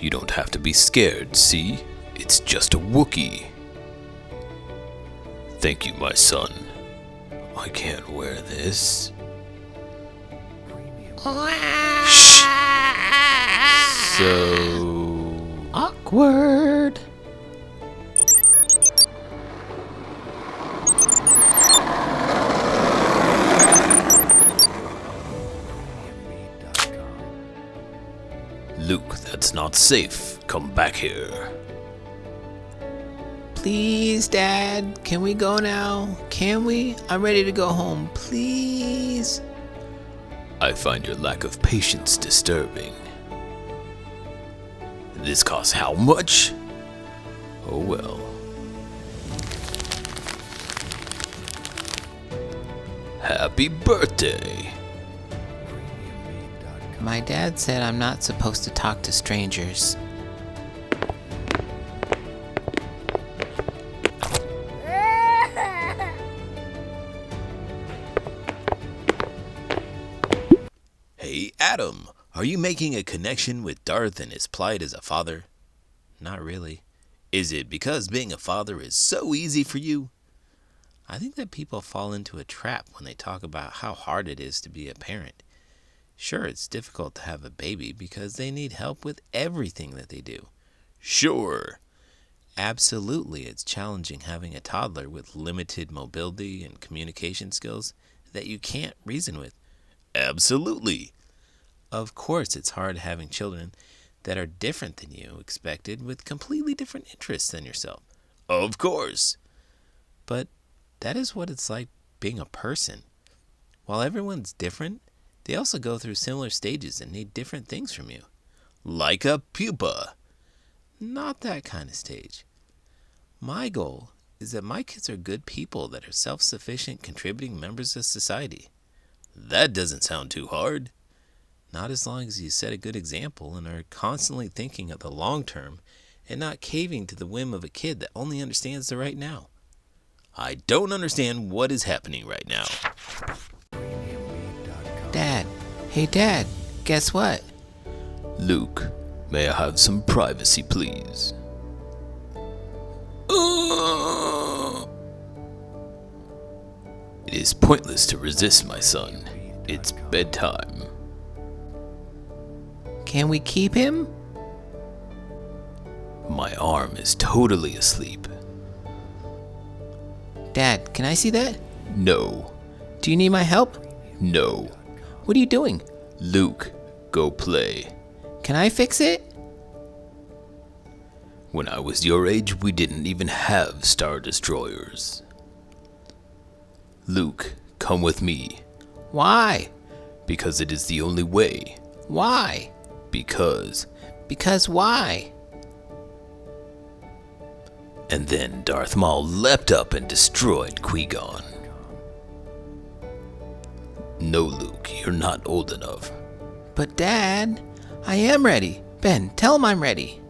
You don't have to be scared, see? It's just a Wookiee. Thank you, my son. I can't wear this. Shh. So Awkward. Luke, that's not safe. Come back here. Please, Dad, can we go now? Can we? I'm ready to go home, please. I find your lack of patience disturbing. This costs how much? Oh well. Happy birthday! My dad said I'm not supposed to talk to strangers. Hey, Adam, are you making a connection with Darth and his plight as a father? Not really. Is it because being a father is so easy for you? I think that people fall into a trap when they talk about how hard it is to be a parent. Sure, it's difficult to have a baby because they need help with everything that they do. Sure. Absolutely, it's challenging having a toddler with limited mobility and communication skills that you can't reason with. Absolutely. Of course, it's hard having children that are different than you expected with completely different interests than yourself. Of course. But that is what it's like being a person. While everyone's different, they also go through similar stages and need different things from you. Like a pupa. Not that kind of stage. My goal is that my kids are good people that are self-sufficient, contributing members of society. That doesn't sound too hard. Not as long as you set a good example and are constantly thinking of the long term and not caving to the whim of a kid that only understands the right now. I don't understand what is happening right now. Dad. Hey, Dad. Guess what? Luke, may I have some privacy, please? It is pointless to resist, my son. It's bedtime. Can we keep him? My arm is totally asleep. Dad, can I see that? No. Do you need my help? No. What are you doing? Luke, go play. Can I fix it? When I was your age, we didn't even have Star Destroyers. Luke, come with me. Why? Because it is the only way. Why? Because. Because why? And then Darth Maul leapt up and destroyed Qui-Gon. No, Luke, you're not old enough. But Dad, I am ready. Ben, tell him I'm ready.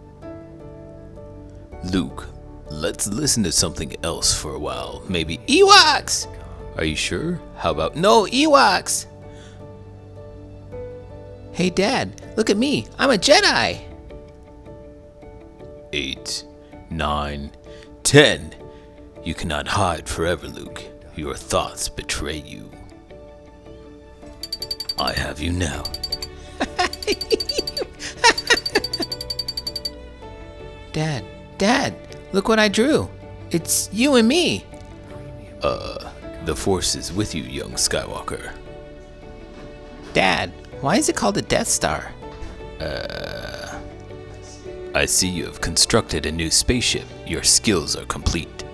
Luke, let's listen to something else for a while. Maybe Ewoks! Are you sure? How about No, Ewoks! Hey, Dad, look at me. I'm a Jedi. 8, 9, 10. You cannot hide forever, Luke. Your thoughts betray you. I have you now. Dad, look what I drew. It's you and me. The Force is with you, young Skywalker. Dad, why is it called a Death Star? I see you have constructed a new spaceship. Your skills are complete.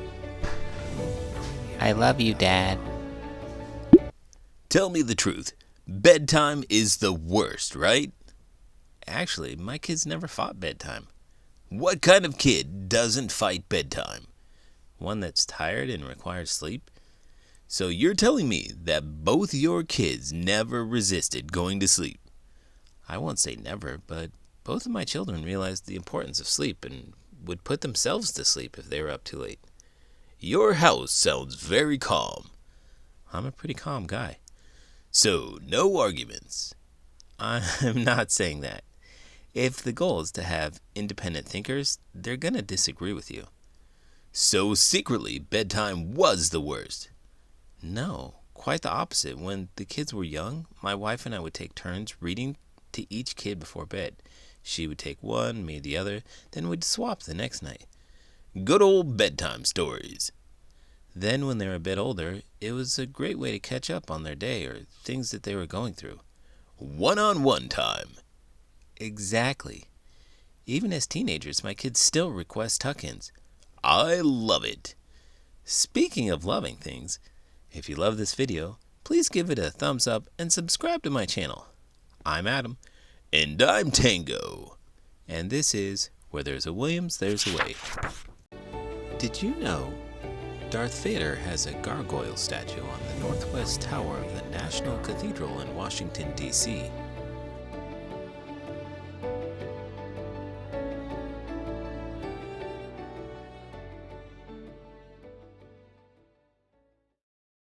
I love you, Dad. Tell me the truth. Bedtime is the worst, right? Actually, my kids never fought bedtime. What kind of kid doesn't fight bedtime? One that's tired and requires sleep? So you're telling me that both your kids never resisted going to sleep? I won't say never, but both of my children realized the importance of sleep and would put themselves to sleep if they were up too late. Your house sounds very calm. I'm a pretty calm guy. So, no arguments. I'm not saying that. If the goal is to have independent thinkers, they're gonna disagree with you. So secretly, bedtime was the worst. No, quite the opposite. When the kids were young, my wife and I would take turns reading to each kid before bed. She would take one, me the other, then we'd swap the next night. Good old bedtime stories. Then, when they were a bit older, it was a great way to catch up on their day or things that they were going through. One-on-one time. Exactly. Even as teenagers, my kids still request tuck-ins. I love it. Speaking of loving things, if you love this video, please give it a thumbs up and subscribe to my channel. I'm Adam. And I'm Tango. And this is Where There's a Williams, There's a Way. Did you know Darth Vader has a gargoyle statue on the northwest tower of the National Cathedral in Washington, D.C.?